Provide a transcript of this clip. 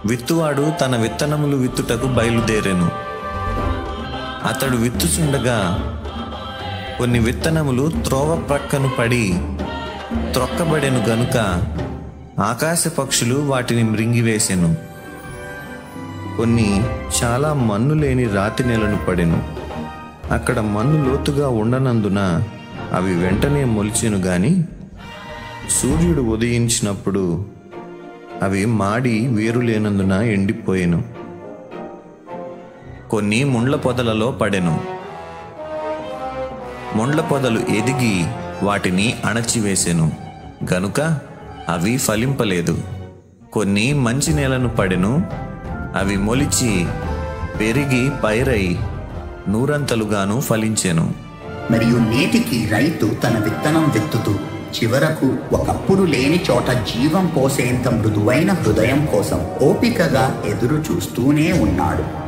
విత్తువాడు తన విత్తనములు విత్తుటకు బయలుదేరెను. అతడు విత్తుచుండగా కొన్ని విత్తనములు త్రోవ ప్రక్కను పడి త్రొక్కబడెను గనుక ఆకాశ పక్షులు వాటిని మృంగివేసెను. కొన్ని చాలా మన్ను లేని రాతి నేలను పడెను. అక్కడ మన్ను లోతుగా ఉండనందున అవి వెంటనే మొలిచెను గాని సూర్యుడు ఉదయించినప్పుడు అవి మాడి వేరు లేనందున ఎండిపోయెను. కొన్ని ముండ్ల పొదలలో పడెను. ముండ్ల పొదలు ఎదిగి వాటిని అణచివేసెను గనుక అవి ఫలింపలేదు. కొన్ని మంచి నేలను పడెను. అవి మొలిచి పెరిగి పైరై నూరంతలుగాను ఫలించెను. మరియు నేటికి రైతు తన విత్తనం విత్తుతూ చివరకు ఒకప్పుడు లేని చోట జీవం పోసేంత మృదువైన హృదయం కోసం ఓపికగా ఎదురు చూస్తూనే ఉన్నాడు.